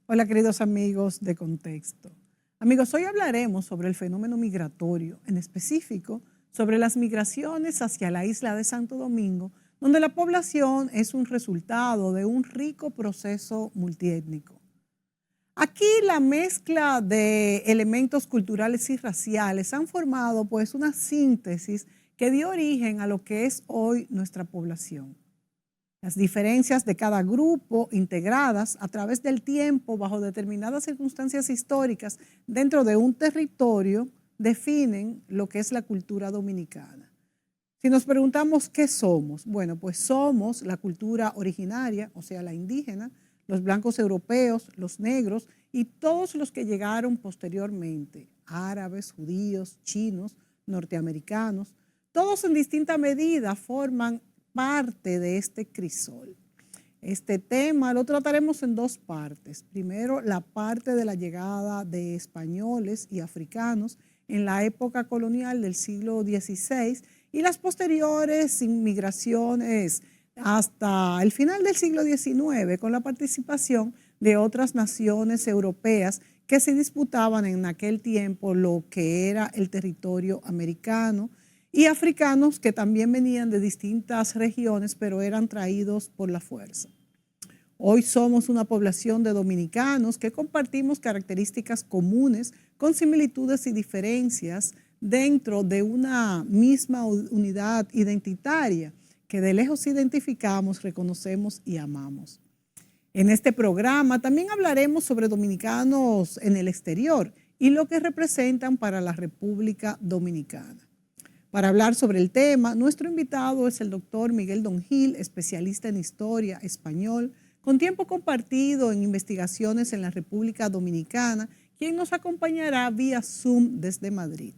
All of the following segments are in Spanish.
Hola queridos amigos de Contexto. Amigos, hoy hablaremos sobre el fenómeno migratorio, en específico sobre las migraciones hacia la isla de Santo Domingo, donde la población es un resultado de un rico proceso multiétnico. Aquí la mezcla de elementos culturales y raciales han formado pues una síntesis que dio origen a lo que es hoy nuestra población. Las diferencias de cada grupo integradas a través del tiempo bajo determinadas circunstancias históricas dentro de un territorio definen lo que es la cultura dominicana. Si nos preguntamos qué somos, bueno, pues somos la cultura originaria, o sea, la indígena, los blancos europeos, los negros y todos los que llegaron posteriormente, árabes, judíos, chinos, norteamericanos, todos en distinta medida forman parte de este crisol. Este tema lo trataremos en dos partes. Primero, la parte de la llegada de españoles y africanos en la época colonial del siglo XVI y las posteriores inmigraciones hasta el final del siglo XIX con la participación de otras naciones europeas que se disputaban en aquel tiempo lo que era el territorio americano, y africanos que también venían de distintas regiones, pero eran traídos por la fuerza. Hoy somos una población de dominicanos que compartimos características comunes con similitudes y diferencias dentro de una misma unidad identitaria que de lejos identificamos, reconocemos y amamos. En este programa también hablaremos sobre dominicanos en el exterior y lo que representan para la República Dominicana. Para hablar sobre el tema, nuestro invitado es el doctor Miguel Don Gil, especialista en historia español, con tiempo compartido en investigaciones en la República Dominicana, quien nos acompañará vía Zoom desde Madrid.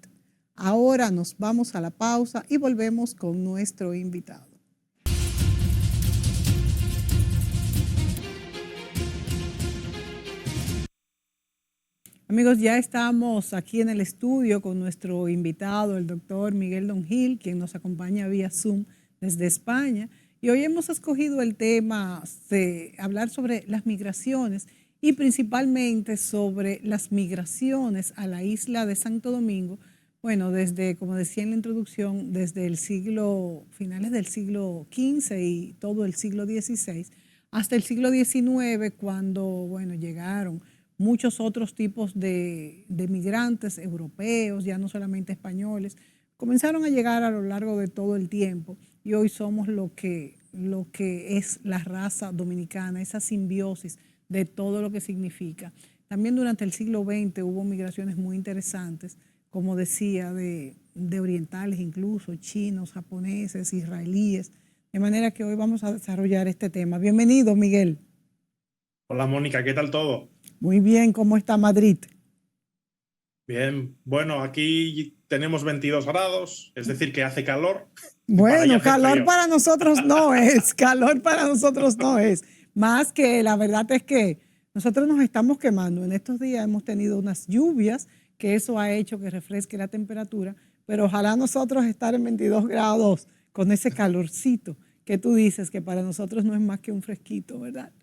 Ahora nos vamos a la pausa y volvemos con nuestro invitado. Amigos, ya estamos aquí en el estudio con nuestro invitado, el doctor Miguel Don Gil, quien nos acompaña vía Zoom desde España. Y hoy hemos escogido el tema de hablar sobre las migraciones y principalmente sobre las migraciones a la isla de Santo Domingo. Bueno, desde, como decía en la introducción, desde el finales del siglo XV y todo el siglo XVI, hasta el siglo XIX, cuando, bueno, llegaron muchos otros tipos de migrantes europeos, ya no solamente españoles, comenzaron a llegar a lo largo de todo el tiempo y hoy somos lo que es la raza dominicana, esa simbiosis de todo lo que significa. También durante el siglo XX hubo migraciones muy interesantes, como decía, de orientales incluso, chinos, japoneses, israelíes, de manera que hoy vamos a desarrollar este tema. Bienvenido, Miguel. Hola Mónica, ¿qué tal todo? Muy bien, ¿cómo está Madrid? Bien, bueno, aquí tenemos 22 grados, es decir, que hace calor y para allá Bueno, hace calor frío. para nosotros no es, calor para nosotros no es. Más que la verdad es que nosotros nos estamos quemando. En estos días hemos tenido unas lluvias que eso ha hecho que refresque la temperatura, pero ojalá nosotros estar en 22 grados con ese calorcito que tú dices que para nosotros no es más que un fresquito, ¿verdad?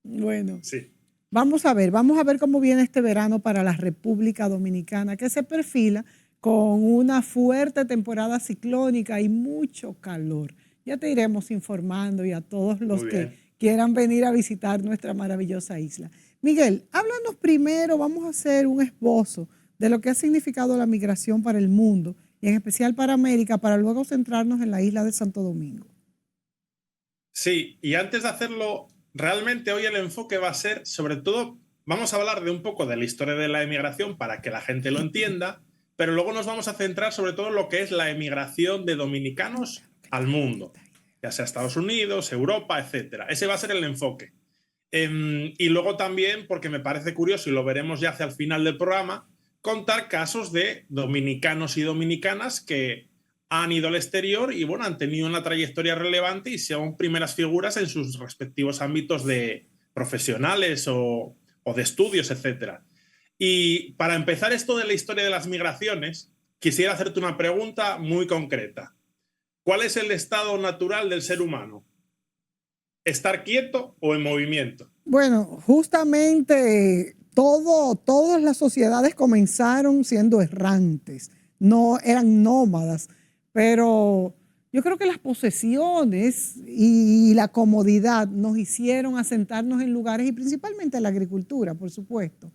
Bueno. Sí. Vamos a ver cómo viene este verano para la República Dominicana, que se perfila con una fuerte temporada ciclónica y mucho calor. Ya te iremos informando y a todos los que quieran venir a visitar nuestra maravillosa isla. Miguel, háblanos primero, vamos a hacer un esbozo de lo que ha significado la migración para el mundo y en especial para América, para luego centrarnos en la isla de Santo Domingo. Sí, y antes de hacerlo, realmente hoy el enfoque va a ser, sobre todo, vamos a hablar de un poco de la historia de la emigración para que la gente lo entienda, pero luego nos vamos a centrar sobre todo en lo que es la emigración de dominicanos al mundo, ya sea Estados Unidos, Europa, etc. Ese va a ser el enfoque. Y luego también, porque me parece curioso, y lo veremos ya hacia el final del programa, contar casos de dominicanos y dominicanas que han ido al exterior y bueno, han tenido una trayectoria relevante y son primeras figuras en sus respectivos ámbitos de profesionales o de estudios, etc. Y para empezar esto de la historia de las migraciones, quisiera hacerte una pregunta muy concreta. ¿Cuál es el estado natural del ser humano? ¿Estar quieto o en movimiento? Bueno, justamente todas las sociedades comenzaron siendo errantes, no eran nómadas, pero yo creo que las posesiones y la comodidad nos hicieron asentarnos en lugares y principalmente la agricultura, por supuesto.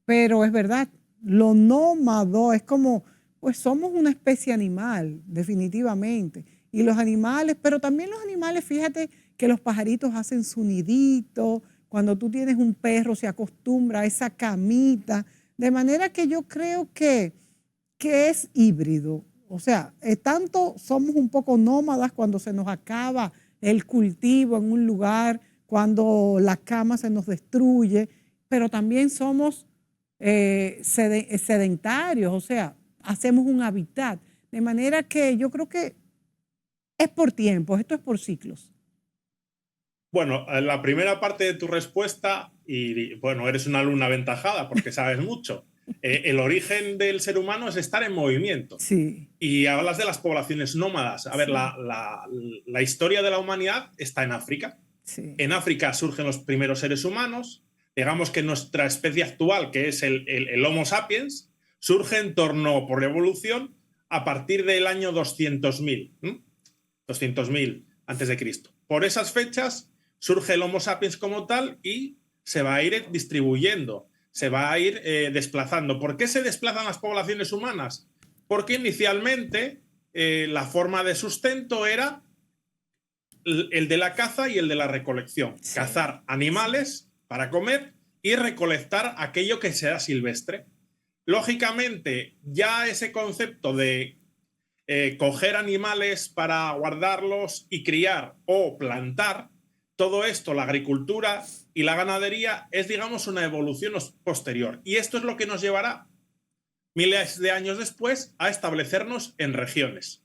Pero es verdad, lo nómado es como, pues somos una especie animal, definitivamente. Y los animales, pero también los animales, fíjate que los pajaritos hacen su nidito, cuando tú tienes un perro se acostumbra a esa camita, de manera que yo creo que es híbrido. O sea, tanto somos un poco nómadas cuando se nos acaba el cultivo en un lugar, cuando la cama se nos destruye, pero también somos sedentarios, o sea, hacemos un hábitat. De manera que yo creo que es por tiempos, esto es por ciclos. Bueno, la primera parte de tu respuesta, y bueno, eres una alumna aventajada porque sabes mucho. El origen del ser humano es estar en movimiento. Sí. Y hablas de las poblaciones nómadas. A ver, Sí. la historia de la humanidad está en África. Sí. En África surgen los primeros seres humanos. Digamos que nuestra especie actual, que es el Homo sapiens, surge en torno, por evolución, a partir del año 200.000. 200.000 antes de Cristo. Por esas fechas surge el Homo sapiens como tal y se va a ir distribuyendo, se va a ir desplazando. ¿Por qué se desplazan las poblaciones humanas? Porque inicialmente la forma de sustento era el de la caza y el de la recolección. Sí. Cazar animales para comer y recolectar aquello que sea silvestre. Lógicamente, ya ese concepto de coger animales para guardarlos y criar o plantar, todo esto, la agricultura y la ganadería, es, digamos, una evolución posterior. Y esto es lo que nos llevará miles de años después a establecernos en regiones.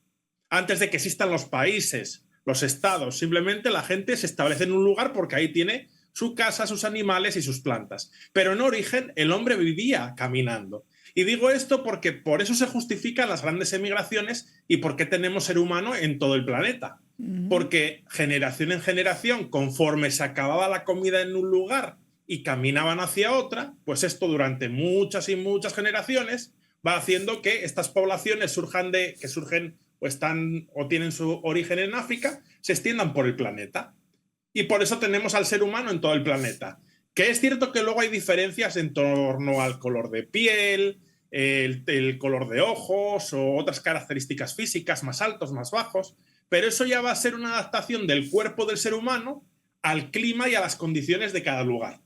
Antes de que existan los países, los estados, simplemente la gente se establece en un lugar porque ahí tiene su casa, sus animales y sus plantas. Pero en origen el hombre vivía caminando. Y digo esto porque por eso se justifican las grandes emigraciones y por qué tenemos ser humano en todo el planeta. Porque generación en generación, conforme se acababa la comida en un lugar y caminaban hacia otra, pues esto durante muchas y muchas generaciones va haciendo que estas poblaciones que surgen o están o tienen su origen en África, se extiendan por el planeta. Y por eso tenemos al ser humano en todo el planeta. Que es cierto que luego hay diferencias en torno al color de piel, el color de ojos o otras características físicas, más altos, más bajos, pero eso ya va a ser una adaptación del cuerpo del ser humano al clima y a las condiciones de cada lugar.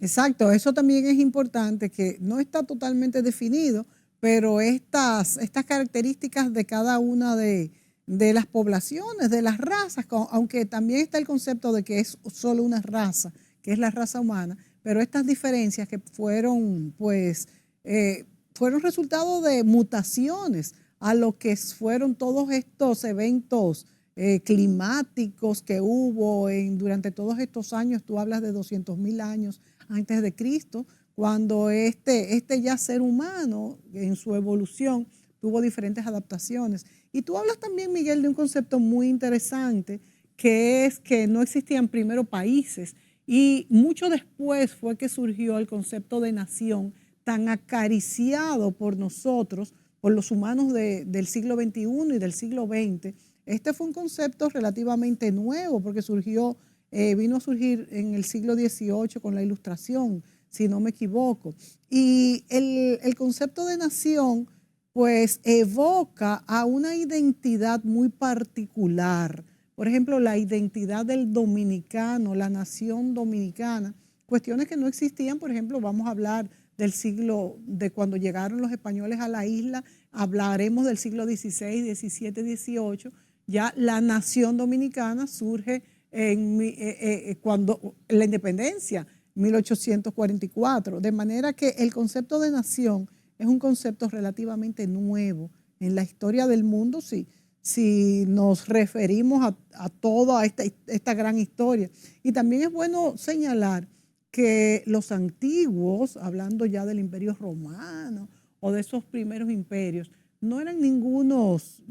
Exacto, eso también es importante, que no está totalmente definido, pero estas características de cada una de las poblaciones, de las razas, aunque también está el concepto de que es solo una raza, que es la raza humana, pero estas diferencias que fueron, pues, fueron resultado de mutaciones a lo que fueron todos estos eventos climáticos que hubo durante todos estos años. Tú hablas de 200.000 años antes de Cristo, cuando este ya ser humano en su evolución tuvo diferentes adaptaciones. Y tú hablas también, Miguel, de un concepto muy interesante, que es que no existían primero países y mucho después fue que surgió el concepto de nación tan acariciado por nosotros, por los humanos del siglo XXI y del siglo XX. Este fue un concepto relativamente nuevo porque vino a surgir en el siglo XVIII con la Ilustración, si no me equivoco. Y el concepto de nación, pues, evoca a una identidad muy particular. Por ejemplo, la identidad del dominicano, la nación dominicana, cuestiones que no existían. Por ejemplo, vamos a hablar de cuando llegaron los españoles a la isla, hablaremos del siglo XVI, XVII, XVIII. Ya la nación dominicana surge cuando la independencia, 1844, de manera que el concepto de nación es un concepto relativamente nuevo en la historia del mundo, si nos referimos a toda esta gran historia. Y también es bueno señalar que los antiguos, hablando ya del Imperio Romano o de esos primeros imperios, no eran ningunos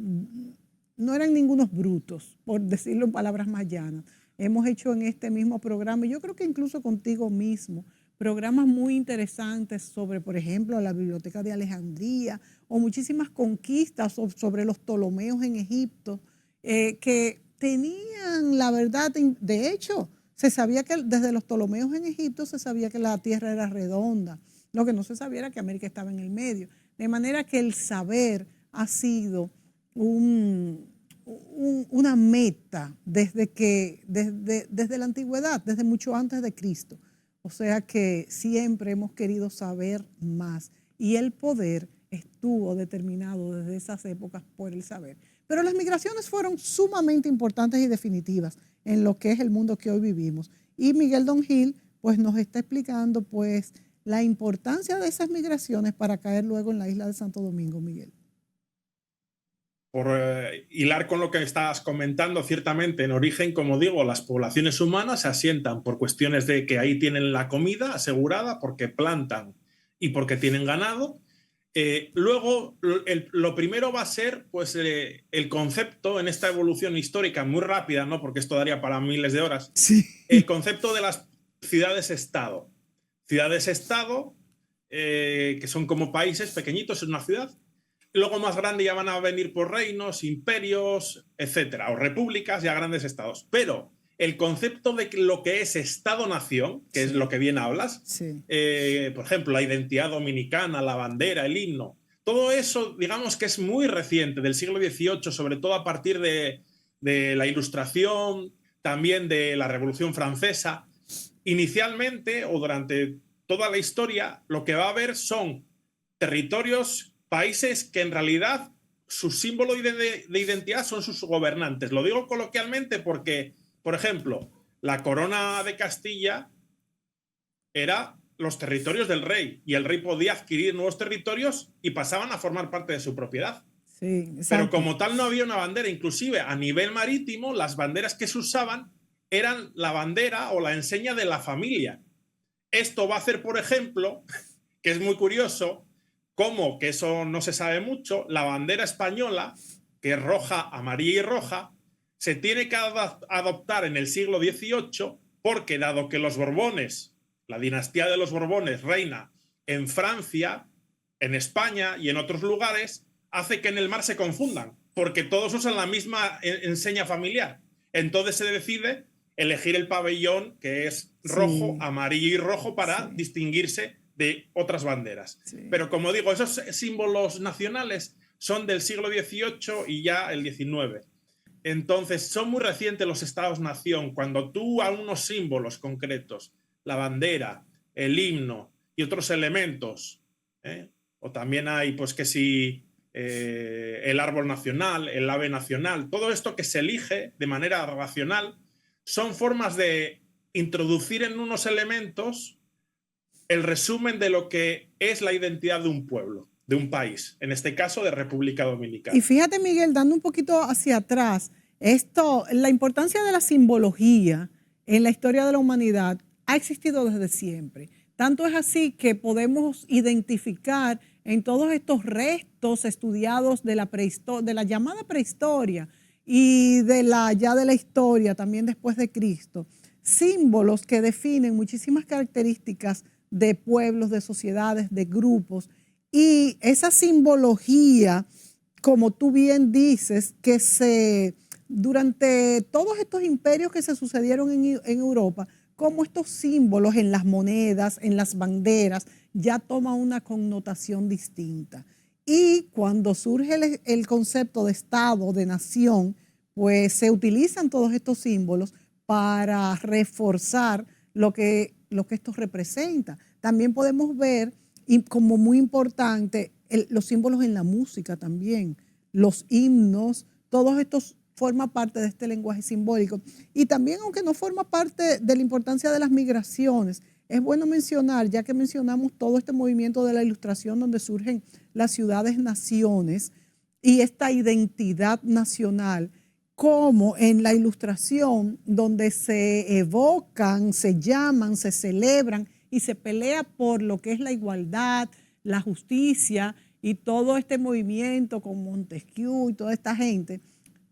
brutos, por decirlo en palabras más llanas. hemos hecho en este mismo programa, yo creo que incluso contigo mismo, programas muy interesantes sobre, por ejemplo, la Biblioteca de Alejandría o muchísimas conquistas sobre los Ptolomeos en Egipto, que tenían la verdad, de hecho, se sabía que desde los Ptolomeos en Egipto se sabía que la Tierra era redonda. Lo que no se sabía era que América estaba en el medio. De manera que el saber ha sido una meta desde la antigüedad, desde mucho antes de Cristo. O sea que siempre hemos querido saber más y el poder estuvo determinado desde esas épocas por el saber. Pero las migraciones fueron sumamente importantes y definitivas en lo que es el mundo que hoy vivimos. Y Miguel Don Gil pues nos está explicando pues la importancia de esas migraciones para caer luego en la isla de Santo Domingo, Miguel. Por hilar con lo que estabas comentando, ciertamente en origen, como digo, las poblaciones humanas se asientan por cuestiones de que ahí tienen la comida asegurada, porque plantan y porque tienen ganado. Luego, lo primero va a ser pues, el concepto en esta evolución histórica muy rápida, ¿no? Porque esto daría para miles de horas, sí. El concepto de las ciudades-estado. Ciudades-estado, que son como países pequeñitos en una ciudad. Luego más grande ya van a venir por reinos, imperios, etcétera, o repúblicas, ya grandes estados. Pero el concepto de lo que es Estado-nación, que es lo que bien hablas, por ejemplo, la identidad dominicana, la bandera, el himno, todo eso, digamos que es muy reciente, del siglo XVIII, sobre todo a partir de la Ilustración, también de la Revolución Francesa. Inicialmente, o durante toda la historia, lo que va a haber son territorios, países que en realidad su símbolo de identidad son sus gobernantes. Lo digo coloquialmente porque, por ejemplo, la corona de Castilla era los territorios del rey y el rey podía adquirir nuevos territorios y pasaban a formar parte de su propiedad. Sí, pero como tal no había una bandera. Inclusive a nivel marítimo, las banderas que se usaban eran la bandera o la enseña de la familia. Esto va a hacer, por ejemplo, que es muy curioso, como, que eso no se sabe mucho, la bandera española, que es roja, amarilla y roja, se tiene que adoptar en el siglo XVIII porque, dado que los Borbones, la dinastía de los Borbones reina en Francia, en España y en otros lugares, hace que en el mar se confundan, porque todos usan la misma enseña familiar. Entonces se decide elegir el pabellón que es rojo, amarillo y rojo para distinguirse de otras banderas. Pero como digo, esos símbolos nacionales son del siglo XVIII y ya el XIX. Entonces son muy recientes los estados-nación. Cuando tú a unos símbolos concretos, la bandera, el himno y otros elementos, o también hay pues que si el árbol nacional, el ave nacional, todo esto que se elige de manera racional, son formas de introducir en unos elementos el resumen de lo que es la identidad de un pueblo, de un país, en este caso de República Dominicana. Y fíjate, Miguel, dando un poquito hacia atrás, la importancia de la simbología en la historia de la humanidad ha existido desde siempre. Tanto es así que podemos identificar en todos estos restos estudiados de la llamada prehistoria y de la historia también después de Cristo, símbolos que definen muchísimas características de pueblos, de sociedades, de grupos. Y esa simbología, como tú bien dices, que durante todos estos imperios que se sucedieron en Europa, como estos símbolos en las monedas, en las banderas, ya toma una connotación distinta. Y cuando surge el concepto de Estado, de nación, pues se utilizan todos estos símbolos para reforzar lo que esto representa. También podemos ver, y como muy importante, los símbolos en la música también, los himnos, todos estos forman parte de este lenguaje simbólico. Y también, aunque no forma parte de la importancia de las migraciones, es bueno mencionar, ya que mencionamos todo este movimiento de la Ilustración donde surgen las ciudades-naciones y esta identidad nacional, como en la Ilustración donde se evocan, se llaman, se celebran y se pelea por lo que es la igualdad, la justicia y todo este movimiento con Montesquieu y toda esta gente,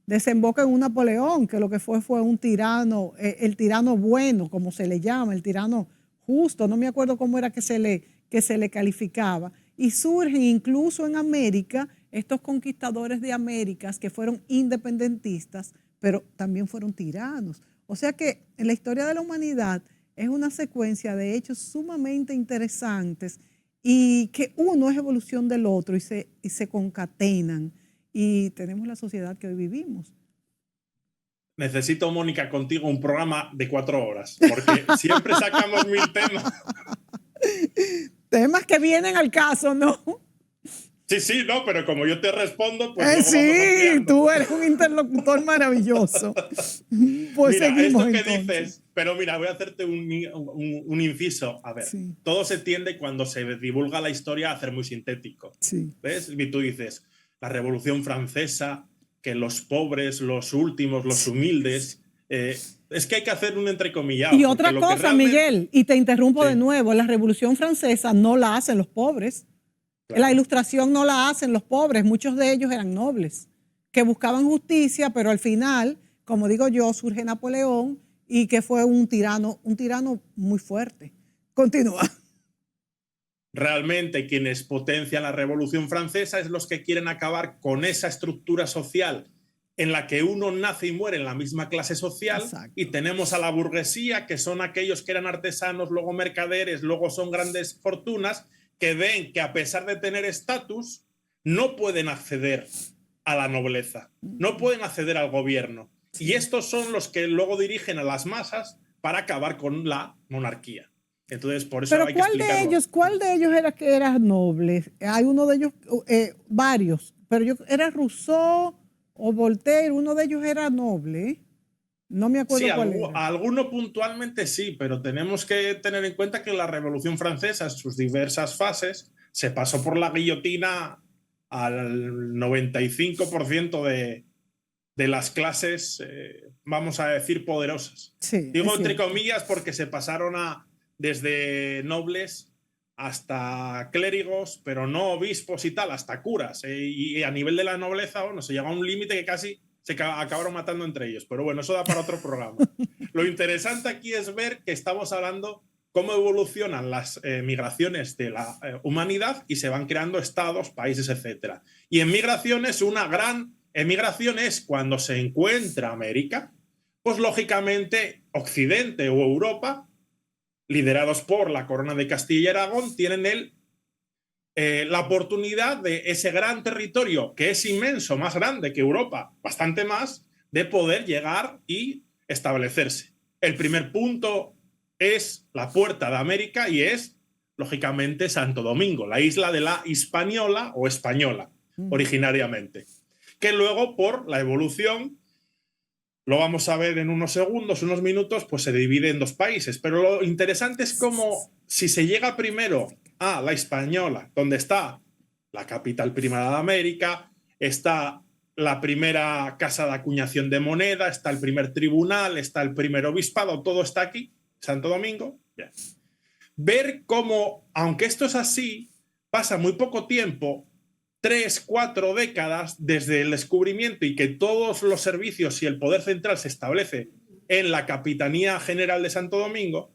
desemboca en un Napoleón, que lo que fue un tirano, el tirano bueno, como se le llama, el tirano justo, no me acuerdo cómo era que se le calificaba. Y surgen incluso en América estos conquistadores de Américas que fueron independentistas, pero también fueron tiranos. O sea que en la historia de la humanidad es una secuencia de hechos sumamente interesantes y que uno es evolución del otro y se concatenan y tenemos la sociedad que hoy vivimos. Necesito, Mónica, contigo un programa de 4 horas, porque siempre sacamos 1000 temas. Temas que vienen al caso, ¿no? Sí, no, pero como yo te respondo, pues sí, tú eres un interlocutor maravilloso. Pues mira, seguimos esto que entonces. Dices, pero mira, voy a hacerte un inciso. A ver, sí. Todo se tiende cuando se divulga la historia a hacer muy sintético. Sí. ¿Ves? Y tú dices, la Revolución Francesa, que los pobres, los últimos, los humildes... es que hay que hacer un entrecomillado. Y otra cosa, realmente... Miguel, y te interrumpo de nuevo, la Revolución Francesa no la hacen los pobres. Claro. La Ilustración no la hacen los pobres, muchos de ellos eran nobles, que buscaban justicia, pero al final, como digo yo, surge Napoleón y que fue un tirano muy fuerte. Continúa. Realmente quienes potencian la Revolución Francesa es los que quieren acabar con esa estructura social en la que uno nace y muere en la misma clase social. Exacto. Y tenemos a la burguesía, que son aquellos que eran artesanos, luego mercaderes, luego son grandes fortunas, que ven que a pesar de tener estatus, no pueden acceder a la nobleza, no pueden acceder al gobierno. Sí. Y estos son los que luego dirigen a las masas para acabar con la monarquía. Entonces, por eso hay que explicarlo. ¿Cuál de ellos era que era noble? Hay uno de ellos, varios, pero era Rousseau o Voltaire, uno de ellos era noble. No me acuerdo cuál era. Alguno puntualmente sí, pero tenemos que tener en cuenta que la Revolución Francesa, en sus diversas fases, se pasó por la guillotina al 95% de las clases, vamos a decir, poderosas. Sí, digo entre comillas porque se pasaron desde nobles hasta clérigos, pero no obispos y tal, hasta curas. Y a nivel de la nobleza, bueno, se llegó a un límite que casi se acabaron matando entre ellos. Pero bueno, eso da para otro programa. Lo interesante aquí es ver que estamos hablando cómo evolucionan las migraciones de la humanidad y se van creando estados, países, etc. Y en migraciones, una gran emigración es cuando se encuentra América, pues lógicamente Occidente o Europa, liderados por la Corona de Castilla y Aragón, tienen la oportunidad de ese gran territorio, que es inmenso, más grande que Europa, bastante más, de poder llegar y establecerse. El primer punto es la puerta de América y es, lógicamente, Santo Domingo, la isla de la Hispaniola o Española, originariamente, que luego, por la evolución, lo vamos a ver en unos segundos, unos minutos, pues se divide en 2 países. Pero lo interesante es cómo, si se llega primero a la Hispaniola, donde está la capital primera de América, está la primera casa de acuñación de moneda, está el primer tribunal, está el primer obispado, todo está aquí, Santo Domingo. Bien. Ver cómo, aunque esto es así, pasa muy poco tiempo, 3, 4 décadas desde el descubrimiento y que todos los servicios y el poder central se establece en la Capitanía General de Santo Domingo,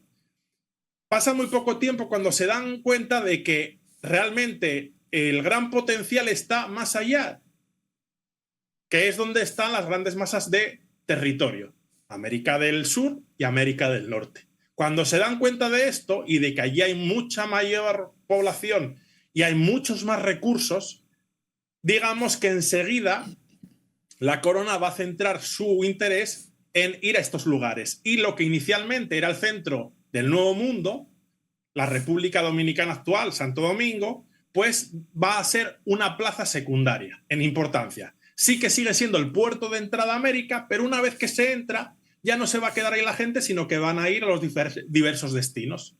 pasa muy poco tiempo cuando se dan cuenta de que realmente el gran potencial está más allá, que es donde están las grandes masas de territorio, América del Sur y América del Norte. Cuando se dan cuenta de esto y de que allí hay mucha mayor población y hay muchos más recursos, digamos que enseguida la corona va a centrar su interés en ir a estos lugares. Y lo que inicialmente era el centro del Nuevo Mundo, la República Dominicana actual, Santo Domingo, pues va a ser una plaza secundaria en importancia. Sí que sigue siendo el puerto de entrada a América, pero una vez que se entra, ya no se va a quedar ahí la gente, sino que van a ir a los diversos destinos.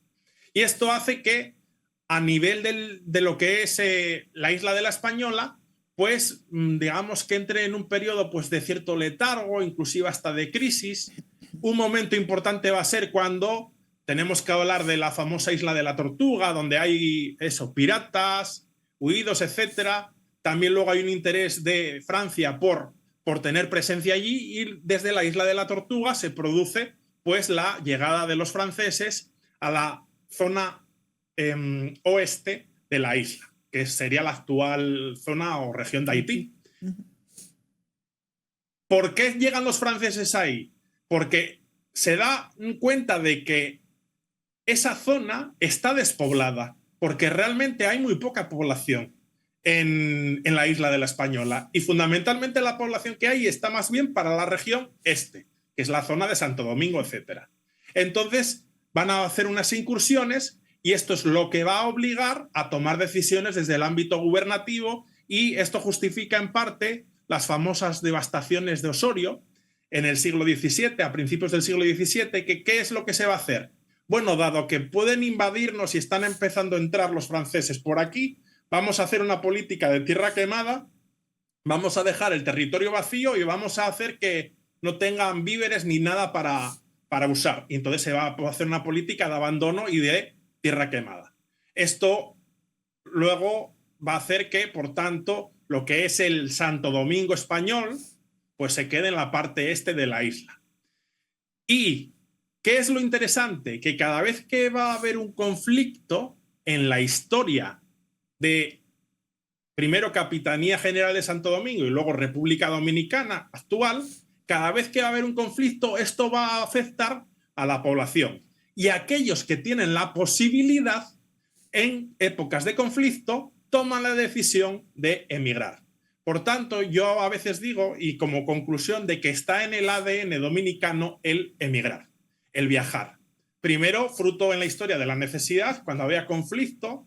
Y esto hace que, a nivel de lo que es la isla de la Española, pues digamos que entre en un periodo pues, de cierto letargo, inclusive hasta de crisis. Un momento importante va a ser cuando tenemos que hablar de la famosa isla de la Tortuga, donde hay piratas, huidos, etc. También luego hay un interés de Francia por por tener presencia allí, y desde la isla de la Tortuga se produce pues la llegada de los franceses a la zona oeste de la isla, que sería la actual zona o región de Haití. ¿Por qué llegan los franceses ahí? Porque se da cuenta de que esa zona está despoblada, porque realmente hay muy poca población en la isla de la Española, y fundamentalmente la población que hay está más bien para la región este, que es la zona de Santo Domingo, etc. Entonces van a hacer unas incursiones, y esto es lo que va a obligar a tomar decisiones desde el ámbito gubernativo, y esto justifica en parte las famosas devastaciones de Osorio en el siglo XVII, a principios del siglo XVII. ¿Qué es lo que se va a hacer? Bueno, dado que pueden invadirnos y están empezando a entrar los franceses por aquí, vamos a hacer una política de tierra quemada, vamos a dejar el territorio vacío y vamos a hacer que no tengan víveres ni nada para usar. Y entonces se va a hacer una política de abandono y de tierra quemada. Esto luego va a hacer que, por tanto, lo que es el Santo Domingo español, pues se quede en la parte este de la isla. ¿Y qué es lo interesante? Que cada vez que va a haber un conflicto en la historia de primero Capitanía General de Santo Domingo y luego República Dominicana actual, cada vez que va a haber un conflicto, esto va a afectar a la población. Y aquellos que tienen la posibilidad, en épocas de conflicto, toman la decisión de emigrar. Por tanto, yo a veces digo, y como conclusión, de que está en el ADN dominicano el emigrar, el viajar. Primero, fruto en la historia de la necesidad, cuando había conflicto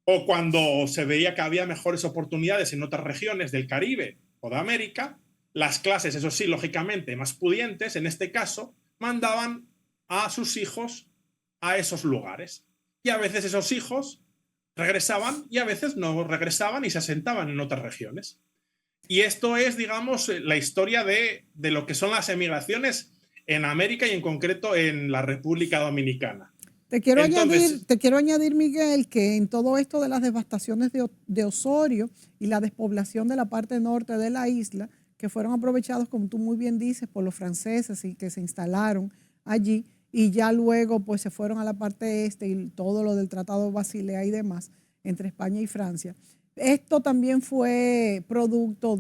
o cuando se veía que había mejores oportunidades en otras regiones del Caribe o de América, las clases, eso sí, lógicamente más pudientes, en este caso, mandaban a sus hijos a esos lugares. Y a veces esos hijos regresaban y a veces no regresaban y se asentaban en otras regiones. Y esto es, digamos, la historia de lo que son las emigraciones en América y en concreto en la República Dominicana. Te quiero añadir, Miguel, que en todo esto de las devastaciones de Osorio y la despoblación de la parte norte de la isla, que fueron aprovechados, como tú muy bien dices, por los franceses y que se instalaron allí, y ya luego pues se fueron a la parte este y todo lo del Tratado de Basilea y demás entre España y Francia. Esto también fue producto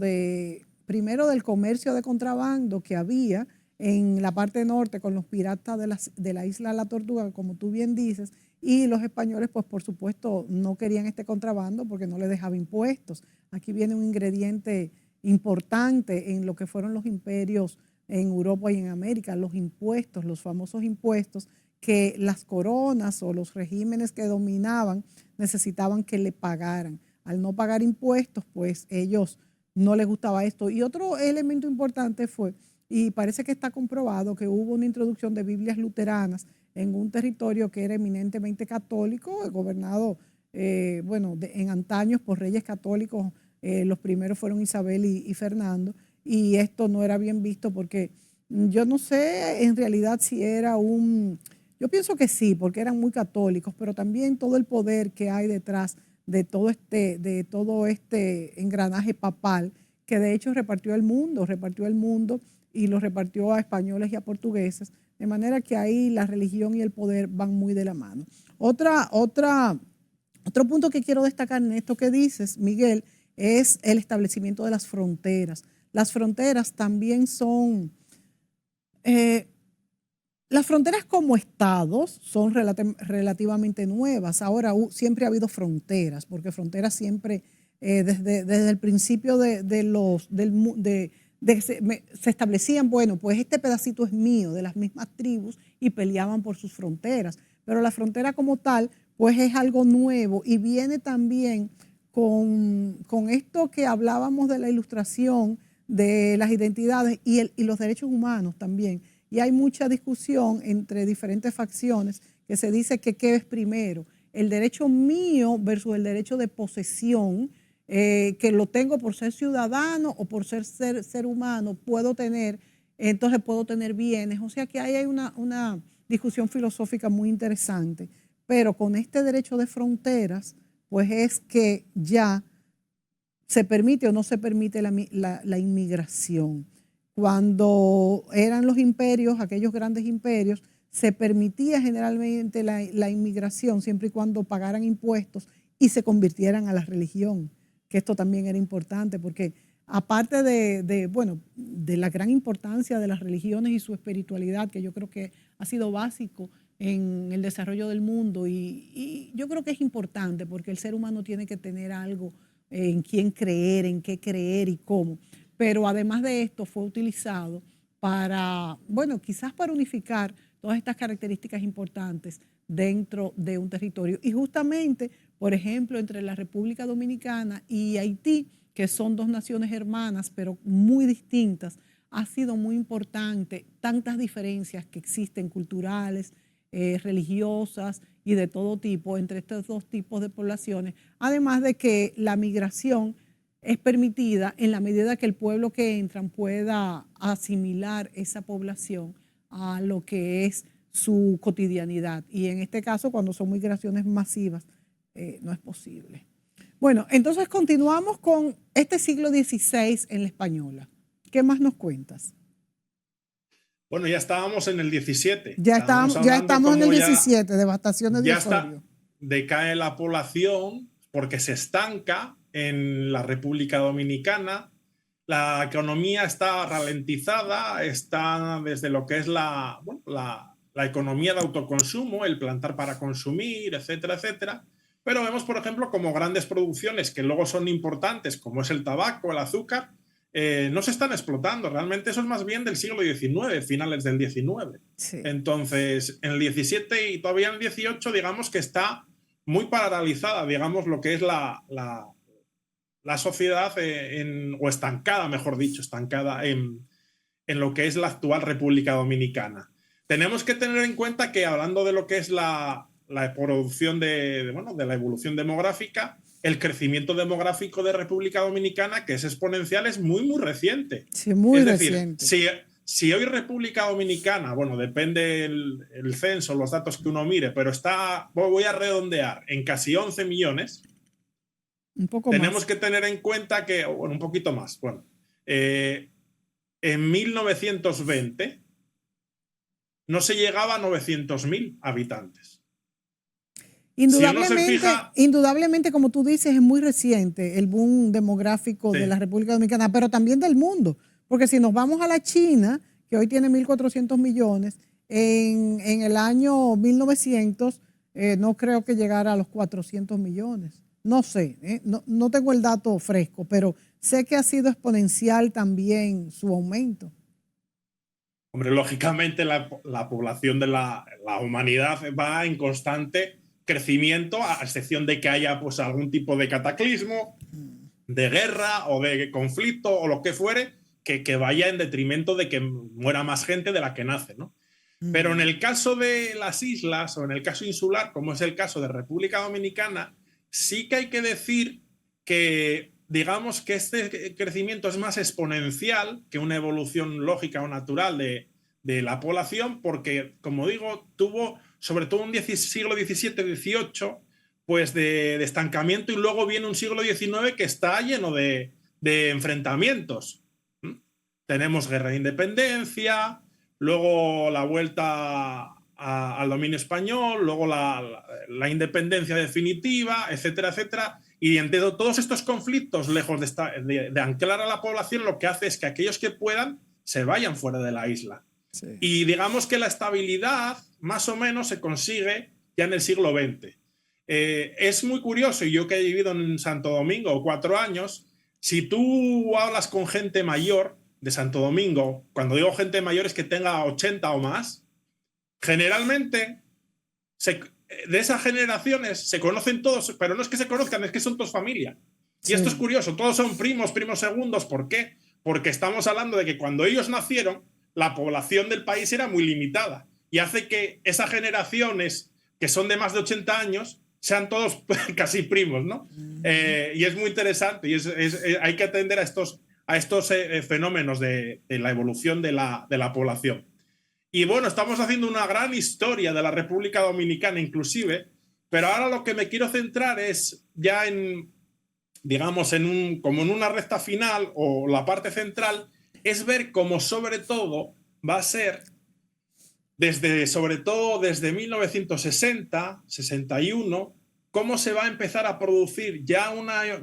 primero del comercio de contrabando que había en la parte norte con los piratas de la isla La Tortuga, como tú bien dices, y los españoles, pues por supuesto, no querían este contrabando porque no les dejaba impuestos. Aquí viene un ingrediente importante en lo que fueron los imperios en Europa y en América, los impuestos, los famosos impuestos que las coronas o los regímenes que dominaban necesitaban que le pagaran. Al no pagar impuestos, pues ellos no les gustaba esto. Y otro elemento importante fue, y parece que está comprobado, que hubo una introducción de Biblias luteranas en un territorio que era eminentemente católico, gobernado, en antaños por reyes católicos. Los primeros fueron Isabel y Fernando, y esto no era bien visto porque yo no sé en realidad si era yo pienso que sí, porque eran muy católicos, pero también todo el poder que hay detrás de todo este engranaje papal, que de hecho repartió el mundo y lo repartió a españoles y a portugueses, de manera que ahí la religión y el poder van muy de la mano. Otro punto que quiero destacar en esto que dices, Miguel, es el establecimiento de las fronteras. Las fronteras también son, las fronteras como estados son relativamente nuevas. Ahora siempre ha habido fronteras, porque fronteras siempre, desde el principio se establecían, bueno, pues este pedacito es mío, de las mismas tribus, y peleaban por sus fronteras. Pero la frontera como tal, pues es algo nuevo y viene también con esto que hablábamos de la ilustración, de las identidades y los derechos humanos también. Y hay mucha discusión entre diferentes facciones que se dice que qué es primero, el derecho mío versus el derecho de posesión, que lo tengo por ser ciudadano o por ser humano, entonces puedo tener bienes. O sea que ahí hay una discusión filosófica muy interesante. Pero con este derecho de fronteras, pues es que ya se permite o no se permite la inmigración. Cuando eran los imperios, aquellos grandes imperios, se permitía generalmente la inmigración siempre y cuando pagaran impuestos y se convirtieran a la religión, que esto también era importante porque aparte de la gran importancia de las religiones y su espiritualidad, que yo creo que ha sido básico en el desarrollo del mundo y yo creo que es importante porque el ser humano tiene que tener algo en quién creer, en qué creer y cómo. Pero además de esto fue utilizado para, bueno, quizás para unificar todas estas características importantes dentro de un territorio. Y justamente, por ejemplo, entre la República Dominicana y Haití, que son dos naciones hermanas, pero muy distintas, ha sido muy importante tantas diferencias que existen culturales, religiosas y de todo tipo entre estos dos tipos de poblaciones, además de que la migración es permitida en la medida que el pueblo que entran pueda asimilar esa población a lo que es su cotidianidad. Y en este caso, cuando son migraciones masivas, no es posible. Bueno, entonces continuamos con este siglo XVI en la española. ¿Qué más nos cuentas? Bueno, ya estábamos en el 17. Ya estamos en el 17, devastaciones de Osorio. Decae la población porque se estanca en la República Dominicana. La economía está ralentizada, está desde lo que es la economía de autoconsumo, el plantar para consumir, etcétera, etcétera. Pero vemos, por ejemplo, como grandes producciones que luego son importantes, como es el tabaco, el azúcar, no se están explotando. Realmente eso es más bien del siglo XIX, finales del XIX. Sí. Entonces, en el 17 y todavía en el 18, digamos que está muy paralizada, digamos, lo que es la sociedad o estancada, mejor dicho, estancada en lo que es la actual República Dominicana. Tenemos que tener en cuenta que hablando de lo que es la producción de la evolución demográfica, el crecimiento demográfico de República Dominicana, que es exponencial, es muy, muy reciente. Sí, muy reciente. Es decir, si hoy República Dominicana, bueno, depende el censo, los datos que uno mire, pero voy a redondear, en casi 11 millones, un poco tenemos más. que tener en cuenta que, bueno, un poquito más, bueno, en 1920 no se llegaba a 900.000 habitantes. Indudablemente, si fija, indudablemente, como tú dices, es muy reciente el boom demográfico de la República Dominicana, pero también del mundo. Porque si nos vamos a la China, que hoy tiene 1.400 millones, en el año 1900 no creo que llegara a los 400 millones. No sé, no tengo el dato fresco, pero sé que ha sido exponencial también su aumento. Hombre, lógicamente la población de la humanidad va en constante crecimiento, a excepción de que haya pues algún tipo de cataclismo, de guerra o de conflicto o lo que fuere, que vaya en detrimento de que muera más gente de la que nace, ¿no? Pero en el caso de las islas o en el caso insular, como es el caso de República Dominicana, sí que hay que decir que digamos que este crecimiento es más exponencial que una evolución lógica o natural de la población, porque, como digo, tuvo sobre todo un siglo XVII-XVIII pues de estancamiento, y luego viene un siglo XIX que está lleno de enfrentamientos. Tenemos guerra de independencia, luego la vuelta al dominio español, luego la independencia definitiva, etcétera, etcétera. Y entre todos estos conflictos, lejos de anclar a la población, lo que hace es que aquellos que puedan se vayan fuera de la isla. Sí. Y digamos que la estabilidad más o menos se consigue ya en el siglo XX. Es muy curioso, y yo que he vivido en Santo Domingo 4 años, si tú hablas con gente mayor de Santo Domingo, cuando digo gente mayor es que tenga 80 o más, generalmente de esas generaciones se conocen todos, pero no es que se conozcan, es que son todos familia. Sí. Y esto es curioso, todos son primos segundos. ¿Por qué? Porque estamos hablando de que cuando ellos nacieron, la población del país era muy limitada, y hace que esas generaciones que son de más de 80 años sean todos casi primos, ¿no? Y es muy interesante, y hay que atender a estos fenómenos de la evolución de la población. Y bueno, estamos haciendo una gran historia de la República Dominicana inclusive, pero ahora lo que me quiero centrar es ya en digamos, como en una recta final o la parte central, es ver cómo sobre todo va a ser sobre todo desde 1960, 61, cómo se va a empezar a producir ya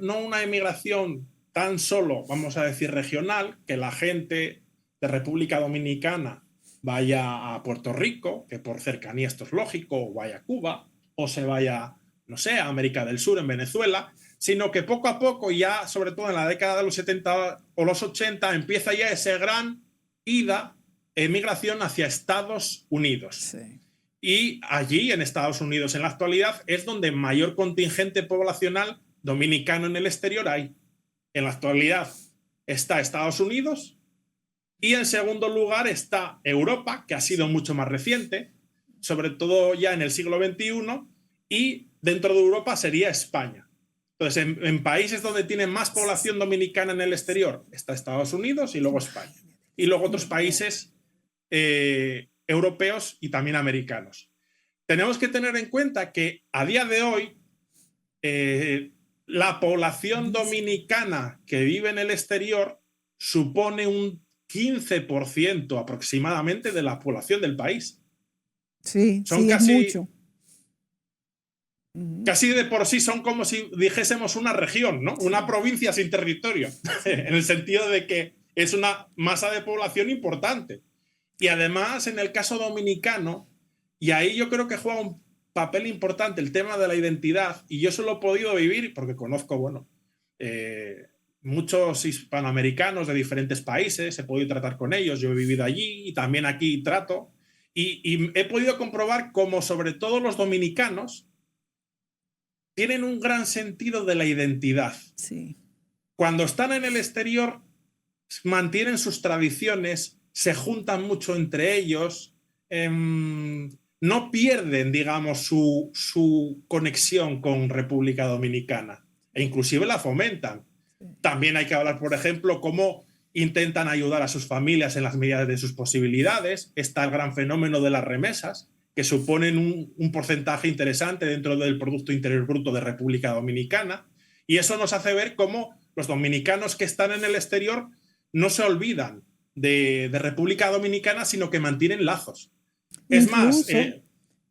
no una emigración tan solo, vamos a decir, regional, que la gente de República Dominicana vaya a Puerto Rico, que por cercanía esto es lógico, o vaya a Cuba, o se vaya, no sé, a América del Sur, en Venezuela, sino que poco a poco, ya sobre todo en la década de los 70 o los 80, empieza ya esa gran ida emigración hacia Estados Unidos. Sí. Y allí, en Estados Unidos, en la actualidad, es donde mayor contingente poblacional dominicano en el exterior hay. En la actualidad está Estados Unidos y en segundo lugar está Europa, que ha sido mucho más reciente, sobre todo ya en el siglo XXI, y dentro de Europa sería España. Entonces, en países donde tienen más población dominicana en el exterior, está Estados Unidos y luego España. Y luego otros países europeos y también americanos. Tenemos que tener en cuenta que a día de hoy la población dominicana que vive en el exterior supone un 15% aproximadamente de la población del país. Sí, Son sí, casi, es mucho. casi de por sí son como si dijésemos una región, ¿no? Una provincia sin territorio, en el sentido de que es una masa de población importante. Y además, en el caso dominicano, y ahí yo creo que juega un papel importante el tema de la identidad, y yo eso lo he podido vivir porque conozco, bueno, muchos hispanoamericanos de diferentes países, he podido tratar con ellos, yo he vivido allí y también aquí trato, y he podido comprobar cómo sobre todo los dominicanos tienen un gran sentido de la identidad. Sí. Cuando están en el exterior, mantienen sus tradiciones, se juntan mucho entre ellos, no pierden, digamos, su conexión con República Dominicana e inclusive la fomentan. También hay que hablar, por ejemplo, cómo intentan ayudar a sus familias en las medidas de sus posibilidades. Está el gran fenómeno de las remesas, que suponen un porcentaje interesante dentro del Producto Interior Bruto de República Dominicana. Y eso nos hace ver cómo los dominicanos que están en el exterior no se olvidan de República Dominicana, sino que mantienen lazos. Es más,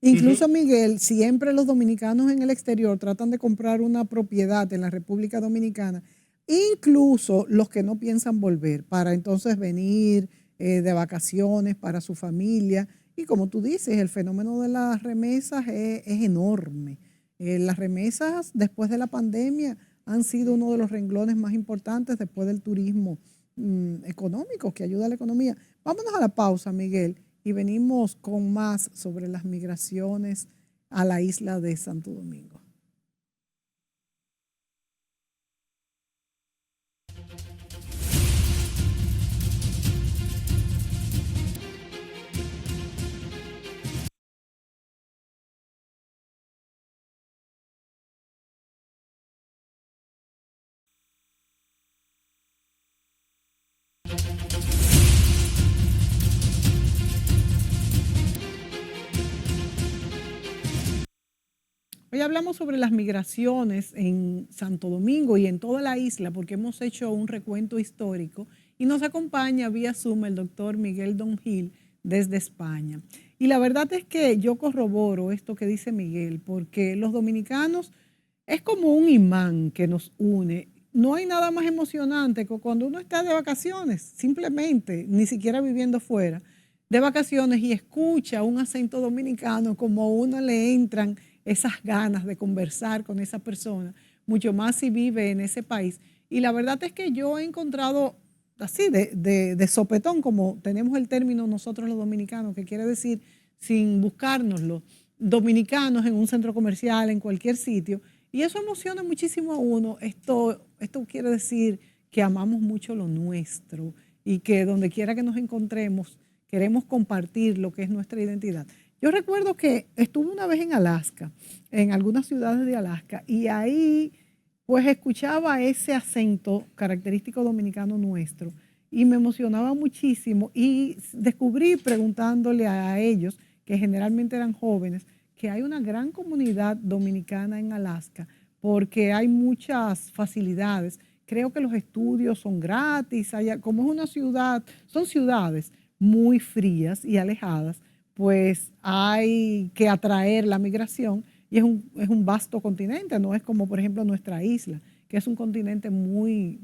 Incluso, Miguel, siempre los dominicanos en el exterior tratan de comprar una propiedad en la República Dominicana, incluso los que no piensan volver, para entonces venir de vacaciones para su familia. Y como tú dices, el fenómeno de las remesas es enorme. Las remesas después de la pandemia han sido uno de los renglones más importantes después del turismo económico que ayuda a la economía. Vámonos a la pausa, Miguel, y venimos con más sobre las migraciones a la isla de Santo Domingo. Hoy hablamos sobre las migraciones en Santo Domingo y en toda la isla porque hemos hecho un recuento histórico y nos acompaña vía Zoom el doctor Miguel Don Gil desde España. Y la verdad es que yo corroboro esto que dice Miguel porque los dominicanos es como un imán que nos une. No hay nada más emocionante que cuando uno está de vacaciones, simplemente, ni siquiera viviendo fuera, de vacaciones y escucha un acento dominicano, como a uno le entran esas ganas de conversar con esa persona, mucho más si vive en ese país. Y la verdad es que yo he encontrado así, de sopetón, como tenemos el término nosotros los dominicanos, que quiere decir sin buscárnoslo, dominicanos en un centro comercial, en cualquier sitio, y eso emociona muchísimo a uno. Esto quiere decir que amamos mucho lo nuestro y que donde quiera que nos encontremos, queremos compartir lo que es nuestra identidad. Yo recuerdo que estuve una vez en Alaska, en algunas ciudades de Alaska, y ahí pues escuchaba ese acento característico dominicano nuestro y me emocionaba muchísimo y descubrí preguntándole a ellos, que generalmente eran jóvenes, que hay una gran comunidad dominicana en Alaska, porque hay muchas facilidades. Creo que los estudios son gratis, como es una ciudad, son ciudades muy frías y alejadas, pues hay que atraer la migración y es un vasto continente, no es como por ejemplo nuestra isla, que es un continente muy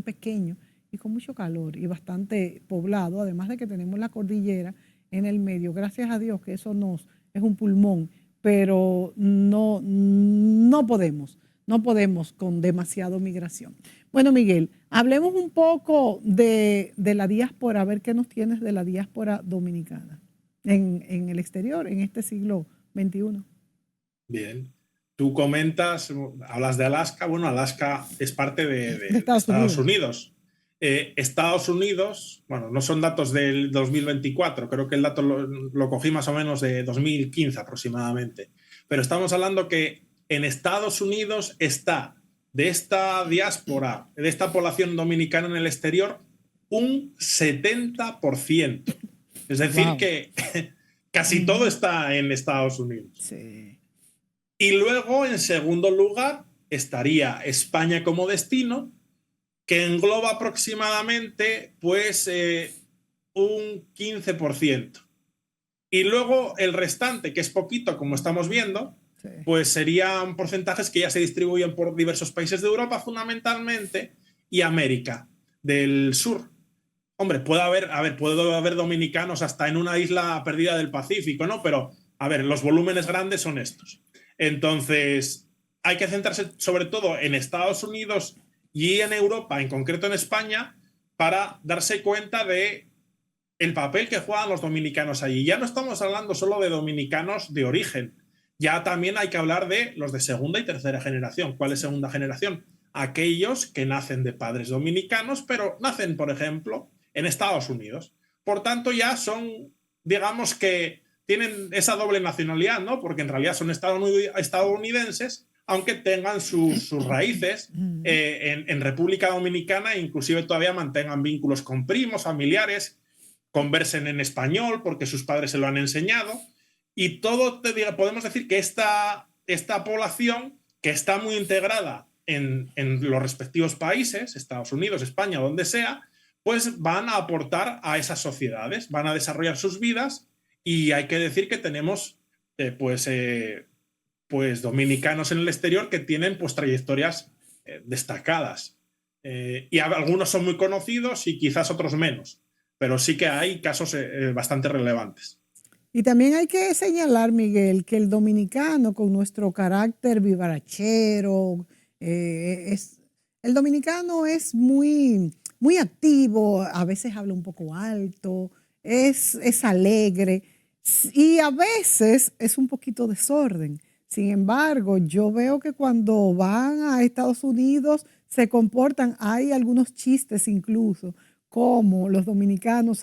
pequeño y con mucho calor y bastante poblado, además de que tenemos la cordillera en el medio. Gracias a Dios que eso nos es un pulmón, pero no podemos con demasiada migración. Bueno, Miguel, hablemos un poco de la diáspora, a ver qué nos tienes de la diáspora dominicana en el exterior, en este siglo XXI. Bien. Tú comentas, hablas de Alaska. Bueno, Alaska es parte De de Estados Estados Unidos. Unidos. Estados Unidos, bueno, no son datos del 2024, creo que el dato lo cogí más o menos de 2015 aproximadamente. Pero estamos hablando que en Estados Unidos está de esta diáspora, de esta población dominicana en el exterior, un 70%. Es decir, Wow. que casi todo está en Estados Unidos. Sí. Y luego, en segundo lugar, estaría España como destino, que engloba aproximadamente pues, un 15%. Y luego el restante, que es poquito, como estamos viendo, Sí. pues serían porcentajes que ya se distribuyen por diversos países de Europa fundamentalmente y América del Sur. Hombre, puede haber dominicanos hasta en una isla perdida del Pacífico, ¿no? Pero, a ver, los volúmenes grandes son estos. Entonces, hay que centrarse sobre todo en Estados Unidos y en Europa, en concreto en España, para darse cuenta de el papel que juegan los dominicanos allí. Ya no estamos hablando solo de dominicanos de origen, ya también hay que hablar de los de segunda y tercera generación. ¿Cuál es segunda generación? Aquellos que nacen de padres dominicanos, pero nacen, por ejemplo, en Estados Unidos. Por tanto, ya son, digamos que tienen esa doble nacionalidad, ¿no? Porque en realidad son estadounidenses, aunque tengan sus raíces en República Dominicana e inclusive todavía mantengan vínculos con primos, familiares, conversen en español porque sus padres se lo han enseñado. Y todo, podemos decir que esta población, que está muy integrada en los respectivos países, Estados Unidos, España, donde sea, pues van a aportar a esas sociedades, van a desarrollar sus vidas y hay que decir que tenemos pues dominicanos en el exterior que tienen pues trayectorias destacadas. Y algunos son muy conocidos y quizás otros menos, pero sí que hay casos bastante relevantes. Y también hay que señalar, Miguel, que el dominicano con nuestro carácter vivarachero, el dominicano es muy activo, a veces habla un poco alto, es alegre y a veces es un poquito desorden. Sin embargo, yo veo que cuando van a Estados Unidos se comportan, hay algunos chistes incluso, como los dominicanos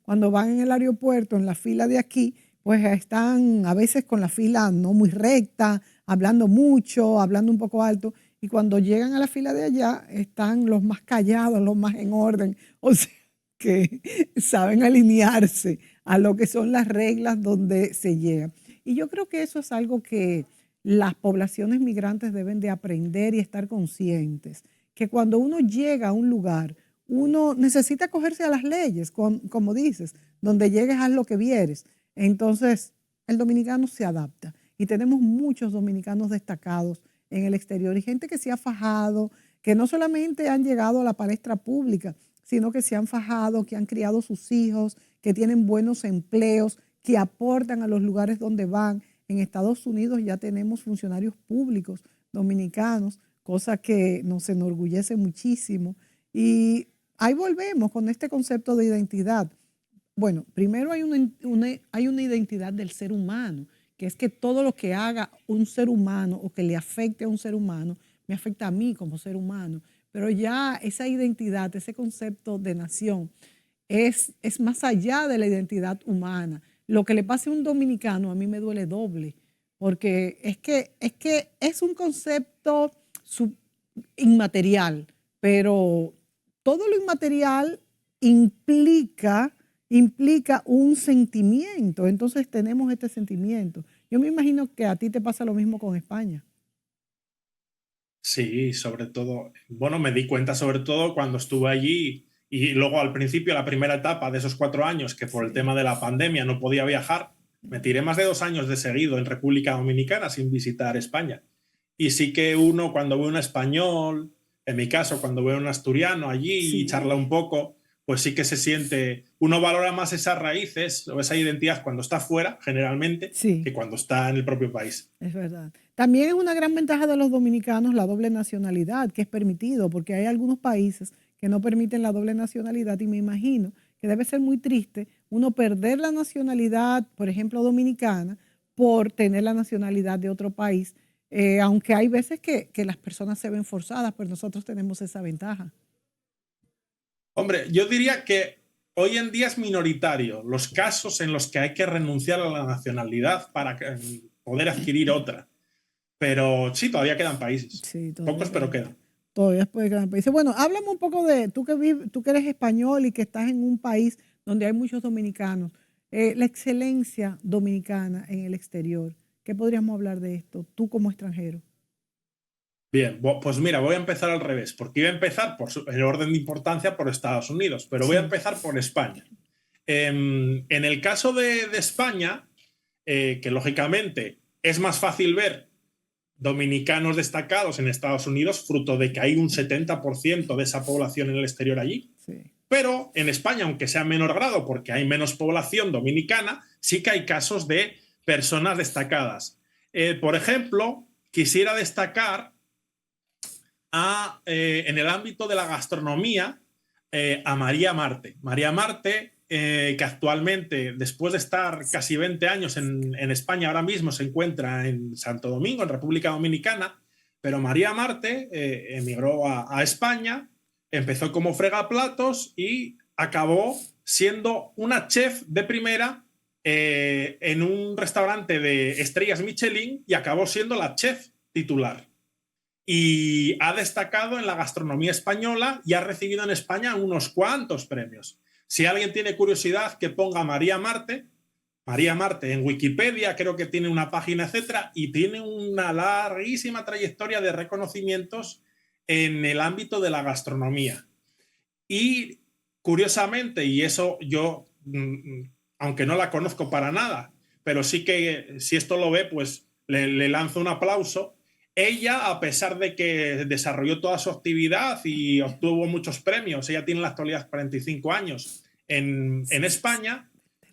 cuando van en el aeropuerto, en la fila de aquí, pues están a veces con la fila no muy recta, hablando mucho, hablando un poco alto, y cuando llegan a la fila de allá, están los más callados, los más en orden, o sea, que saben alinearse a lo que son las reglas donde se llega. Y yo creo que eso es algo que las poblaciones migrantes deben de aprender y estar conscientes, que cuando uno llega a un lugar, uno necesita acogerse a las leyes, como dices, donde llegues haz lo que vieres. Entonces, el dominicano se adapta y tenemos muchos dominicanos destacados en el exterior y gente que se ha fajado, que no solamente han llegado a la palestra pública, sino que se han fajado, que han criado sus hijos, que tienen buenos empleos, que aportan a los lugares donde van. En Estados Unidos ya tenemos funcionarios públicos dominicanos, cosa que nos enorgullece muchísimo. Y ahí volvemos con este concepto de identidad. Bueno, primero hay una identidad del ser humano, que es que todo lo que haga un ser humano o que le afecte a un ser humano, me afecta a mí como ser humano. Pero ya esa identidad, ese concepto de nación, es más allá de la identidad humana. Lo que le pase a un dominicano a mí me duele doble, porque es que es un concepto inmaterial, pero todo lo inmaterial implica un sentimiento. Entonces tenemos este sentimiento. Yo me imagino que a ti te pasa lo mismo con España. Sí, sobre todo, bueno, me di cuenta sobre todo cuando estuve allí y luego al principio, la primera etapa de esos 4 años, que por el Sí. tema de la pandemia no podía viajar, me tiré más de 2 años de seguido en República Dominicana sin visitar España. Y sí que uno cuando ve un español, en mi caso, cuando ve un asturiano allí y charla Sí, un poco, pues sí que se siente, uno valora más esas raíces o esa identidad cuando está fuera, generalmente, sí. que cuando está en el propio país. Es verdad. También es una gran ventaja de los dominicanos la doble nacionalidad, que es permitido, porque hay algunos países que no permiten la doble nacionalidad y me imagino que debe ser muy triste uno perder la nacionalidad, por ejemplo, dominicana, por tener la nacionalidad de otro país, aunque hay veces que las personas se ven forzadas, pero nosotros tenemos esa ventaja. Hombre, yo diría que hoy en día es minoritario los casos en los que hay que renunciar a la nacionalidad para poder adquirir otra. Pero sí, todavía quedan países. Sí, todavía Pocos, pero quedan. quedan. Todavía puede quedar países. Bueno, háblame un poco de tú que eres español y que estás en un país donde hay muchos dominicanos, la excelencia dominicana en el exterior. ¿Qué podríamos hablar de esto, tú como extranjero? Bien, pues mira, voy a empezar al revés, porque iba a empezar el orden de importancia por Estados Unidos, pero voy a Sí, empezar por España. En el caso de España, que lógicamente es más fácil ver dominicanos destacados en Estados Unidos, fruto de que hay un 70% de esa población en el exterior allí. sí. Pero en España, aunque sea en menor grado, porque hay menos población dominicana, sí que hay casos de personas destacadas. Por ejemplo, quisiera destacar en el ámbito de la gastronomía a María Marte. María Marte, que actualmente, después de estar casi 20 años en España, ahora mismo se encuentra en Santo Domingo, en República Dominicana, pero María Marte emigró a España, empezó como fregaplatos y acabó siendo una chef de primera en un restaurante de estrellas Michelin y acabó siendo la chef titular y ha destacado en la gastronomía española y ha recibido en España unos cuantos premios. Si alguien tiene curiosidad, que ponga María Marte en Wikipedia, creo que tiene una página, etcétera, y tiene una larguísima trayectoria de reconocimientos en el ámbito de la gastronomía. Y curiosamente, y eso yo, aunque no la conozco para nada, pero sí que si esto lo ve, pues le lanzo un aplauso. Ella, a pesar de que desarrolló toda su actividad y obtuvo muchos premios, ella tiene en la actualidad 45 años en España,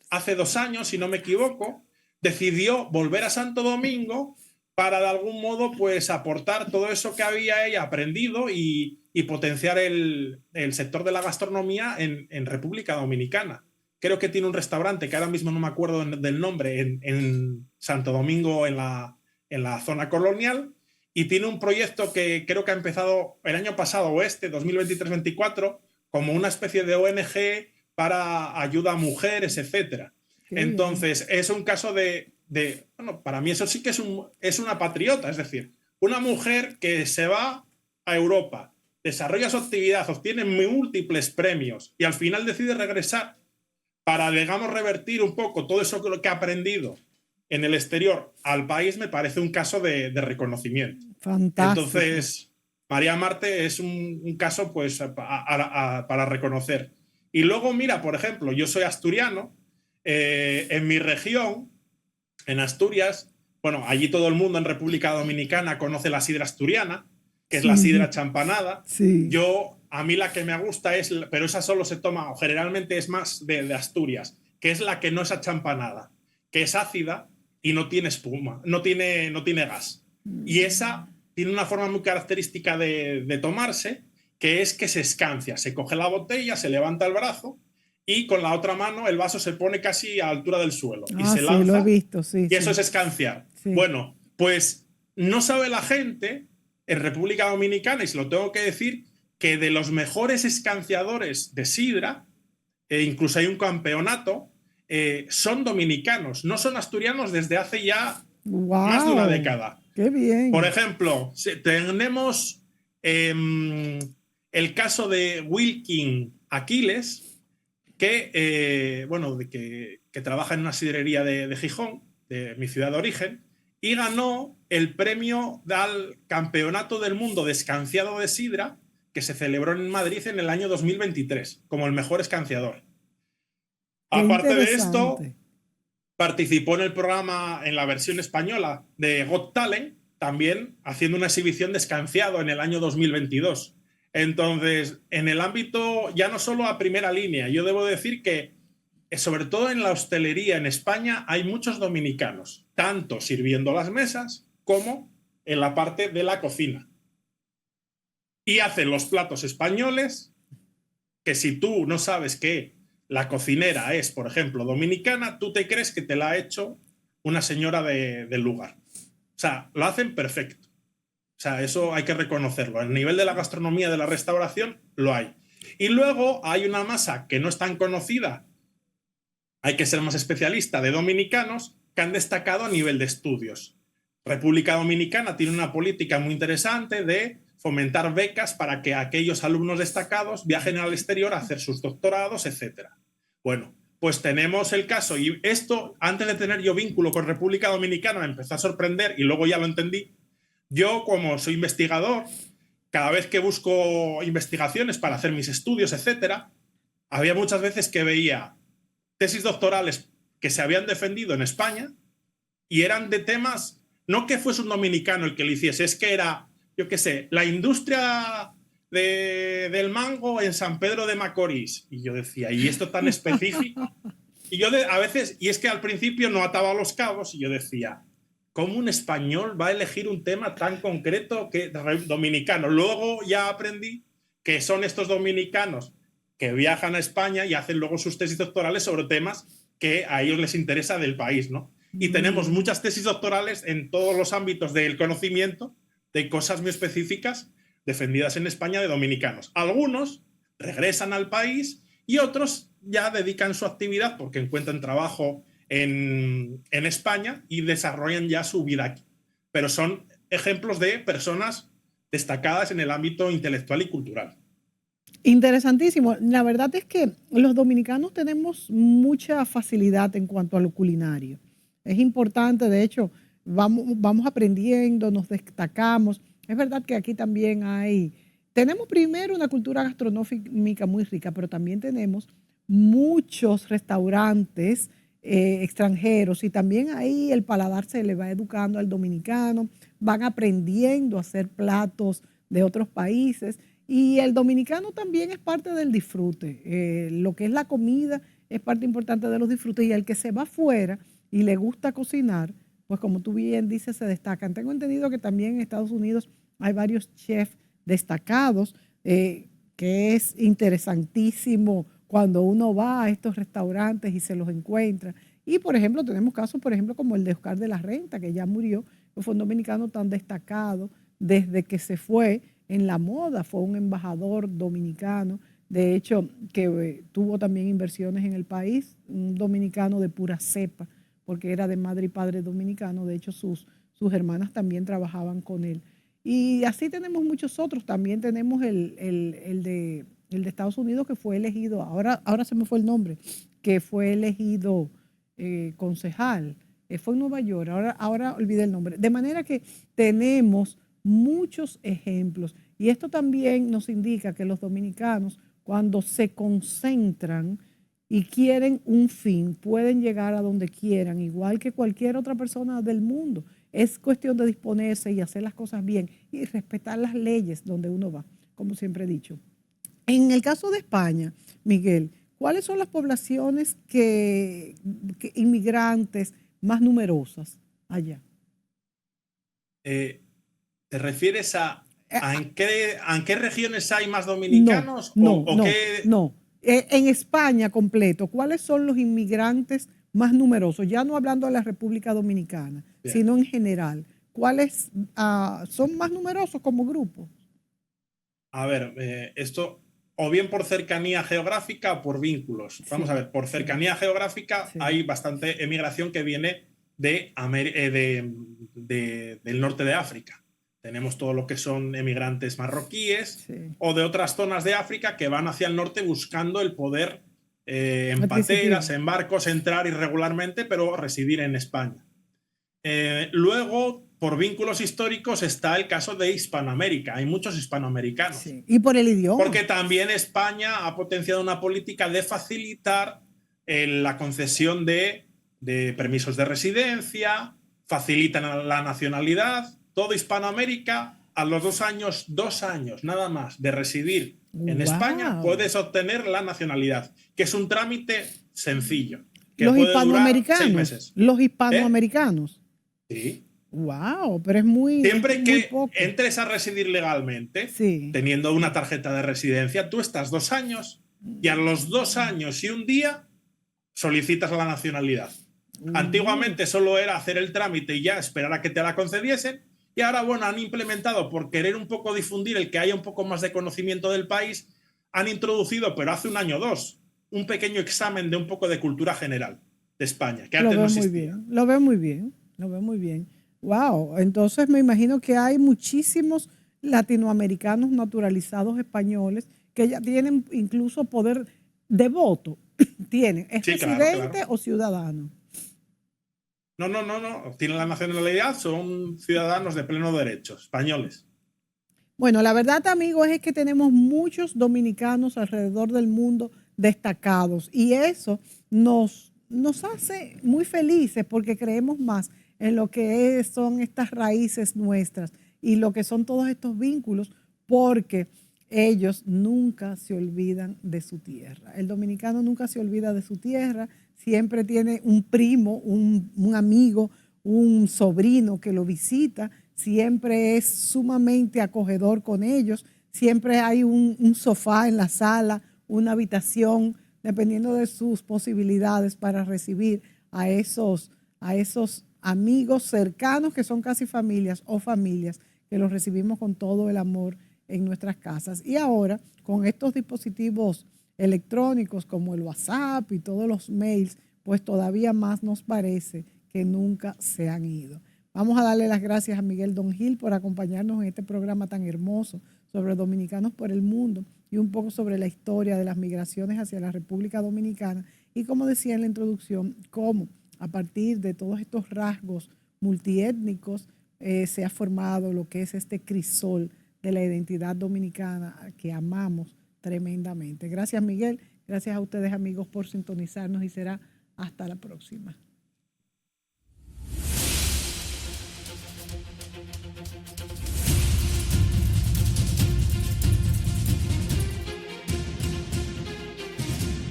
hace 2 años, si no me equivoco, decidió volver a Santo Domingo para de algún modo pues aportar todo eso que había ella aprendido y potenciar el sector de la gastronomía en República Dominicana. Creo que tiene un restaurante que ahora mismo no me acuerdo del nombre en Santo Domingo, en la zona colonial, y tiene un proyecto que creo que ha empezado el año pasado o 2023-24 como una especie de ONG para ayuda a mujeres, etcétera. Qué bien. Entonces, es un caso bueno, para mí eso sí que es una patriota, es decir, una mujer que se va a Europa, desarrolla su actividad, obtiene múltiples premios y al final decide regresar para, digamos, revertir un poco todo eso que ha aprendido en el exterior al país, me parece un caso de reconocimiento. Fantástico. Entonces, María Marte es un caso pues para reconocer. Y luego, mira, por ejemplo, yo soy asturiano, en mi región, en Asturias, bueno, allí todo el mundo en República Dominicana conoce la sidra asturiana, que es la sidra Sí, champanada. sí. A mí la que me gusta es, pero esa solo se toma, o generalmente es más de Asturias, que es la que no es achampanada, que es ácida y no tiene espuma, no tiene gas. Y esa tiene una forma muy característica de tomarse, que es que se escancia, se coge la botella, se levanta el brazo y con la otra mano el vaso se pone casi a altura del suelo y Ah, se sí, lo he lanza visto, sí, y eso sí, es escanciar. sí. Bueno, pues no sabe la gente en República Dominicana, y se lo tengo que decir, que de los mejores escanciadores de sidra, incluso hay un campeonato, son dominicanos, no son asturianos desde hace ya más de una Wow, década. qué Por bien. ejemplo, tenemos el caso de Wilkin Aquiles, bueno, que trabaja en una sidrería de Gijón, de mi ciudad de origen, y ganó el premio al Campeonato del Mundo de Escanciado de Sidra, que se celebró en Madrid en el año 2023, como el mejor escanciador. Qué Aparte de esto, interesante. participó en el programa, en la versión española de Got Talent, también haciendo una exhibición de escanciado en el año 2022. Entonces, en el ámbito, ya no solo a primera línea, yo debo decir que, sobre todo en la hostelería en España, hay muchos dominicanos, tanto sirviendo las mesas como en la parte de la cocina. Y hacen los platos españoles, que si tú no sabes que la cocinera es, por ejemplo, dominicana, tú te crees que te la ha hecho una señora del lugar. O sea, lo hacen perfecto. O sea, eso hay que reconocerlo. A nivel de la gastronomía, de la restauración, lo hay. Y luego hay una masa que no es tan conocida, hay que ser más especialista, de dominicanos que han destacado a nivel de estudios. República Dominicana tiene una política muy interesante de fomentar becas para que aquellos alumnos destacados viajen al exterior a hacer sus doctorados, etc. Bueno, pues tenemos el caso, y esto, antes de tener yo vínculo con República Dominicana, me empezó a sorprender y luego ya lo entendí. Yo, como soy investigador, cada vez que busco investigaciones para hacer mis estudios, etc., había muchas veces que veía tesis doctorales que se habían defendido en España y eran de temas, no que fuese un dominicano el que lo hiciese, es que era, yo qué sé, la industria del mango en San Pedro de Macorís. Y yo decía, ¿y esto tan específico? Y yo a veces, y es que al principio no ataba los cabos, y yo decía, ¿cómo un español va a elegir un tema tan concreto que dominicano? Luego ya aprendí que son estos dominicanos que viajan a España y hacen luego sus tesis doctorales sobre temas que a ellos les interesa del país, ¿no? Y tenemos muchas tesis doctorales en todos los ámbitos del conocimiento de cosas muy específicas defendidas en España de dominicanos. Algunos regresan al país y otros ya dedican su actividad porque encuentran trabajo en España y desarrollan ya su vida aquí. Pero son ejemplos de personas destacadas en el ámbito intelectual y cultural. Interesantísimo. La verdad es que los dominicanos tenemos mucha facilidad en cuanto a lo culinario. Es importante, de hecho, vamos aprendiendo, nos destacamos. Es verdad que aquí también tenemos primero una cultura gastronómica muy rica, pero también tenemos muchos restaurantes extranjeros y también ahí el paladar se le va educando al dominicano, van aprendiendo a hacer platos de otros países. Y el dominicano también es parte del disfrute. Lo que es la comida es parte importante de los disfrutes. Y el que se va afuera y le gusta cocinar, pues como tú bien dices, se destacan. Tengo entendido que también en Estados Unidos hay varios chefs destacados, que es interesantísimo cuando uno va a estos restaurantes y se los encuentra. Y, por ejemplo, tenemos casos, por ejemplo, como el de Oscar de la Renta, que ya murió, que fue un dominicano tan destacado desde que se fue en la moda, fue un embajador dominicano, de hecho, que tuvo también inversiones en el país, un dominicano de pura cepa, porque era de madre y padre dominicano, de hecho sus hermanas también trabajaban con él. Y así tenemos muchos otros, también tenemos el de Estados Unidos que fue elegido, ahora se me fue el nombre, que fue elegido concejal, fue en Nueva York, ahora olvidé el nombre. De manera que tenemos muchos ejemplos y esto también nos indica que los dominicanos cuando se concentran y quieren un fin, pueden llegar a donde quieran, igual que cualquier otra persona del mundo. Es cuestión de disponerse y hacer las cosas bien y respetar las leyes donde uno va, como siempre he dicho. En el caso de España, Miguel, ¿cuáles son las poblaciones inmigrantes más numerosas allá? ¿Te refieres en qué regiones hay más No, dominicanos no, o no, qué? no. En España completo, ¿cuáles son los inmigrantes más numerosos? Ya no hablando de la República Dominicana, Bien. sino en general. ¿Cuáles son más numerosos como grupo? A ver, esto o bien por cercanía geográfica o por vínculos. Vamos a Sí, ver, por sí, cercanía geográfica sí. hay bastante emigración que viene del norte de África. Tenemos todo lo que son emigrantes marroquíes Sí. o de otras zonas de África que van hacia el norte buscando el poder en pateras, Adquisitivo. en barcos, entrar irregularmente, pero residir en España. Luego, por vínculos históricos, está el caso de Hispanoamérica. Hay muchos hispanoamericanos. Sí. Y por el idioma. Porque también España ha potenciado una política de facilitar la concesión de permisos de residencia, facilitan la nacionalidad. Todo Hispanoamérica, a los 2 años nada más de residir en España, puedes obtener la nacionalidad, que es un trámite sencillo, que Los puede durar 6 hispanoamericanos. meses. Los hispanoamericanos. Sí. Wow, pero es muy. Siempre muy que poco. entres a residir legalmente, Sí. teniendo una tarjeta de residencia, tú estás 2 años y a los 2 años y un día solicitas la nacionalidad. Antiguamente solo era hacer el trámite y ya esperar a que te la concediesen, y ahora, bueno, han implementado, por querer un poco difundir el que haya un poco más de conocimiento del país, han introducido, pero hace 1 año o 2, un pequeño examen de un poco de cultura general de España, que antes no existía. Lo veo muy bien, lo veo muy bien. Wow, entonces me imagino que hay muchísimos latinoamericanos naturalizados españoles que ya tienen incluso poder de voto. Tienen, ¿es Sí, residente claro. o ciudadano? No. Tienen la nacionalidad, son ciudadanos de pleno derecho, españoles. Bueno, la verdad, amigos, es que tenemos muchos dominicanos alrededor del mundo destacados y eso nos hace muy felices porque creemos más en lo que son estas raíces nuestras y lo que son todos estos vínculos, porque ellos nunca se olvidan de su tierra. El dominicano nunca se olvida de su tierra, siempre tiene un primo, un amigo, un sobrino que lo visita, siempre es sumamente acogedor con ellos, siempre hay un sofá en la sala, una habitación, dependiendo de sus posibilidades para recibir a esos amigos cercanos que son casi familias o familias que los recibimos con todo el amor en nuestras casas. Y ahora, con estos dispositivos electrónicos como el WhatsApp y todos los mails, pues todavía más nos parece que nunca se han ido. Vamos a darle las gracias a Miguel Don Gil por acompañarnos en este programa tan hermoso sobre dominicanos por el mundo y un poco sobre la historia de las migraciones hacia la República Dominicana. Y como decía en la introducción, cómo a partir de todos estos rasgos multiétnicos se ha formado lo que es este crisol de la identidad dominicana que amamos tremendamente. Gracias, Miguel. Gracias a ustedes, amigos, por sintonizarnos y será hasta la próxima.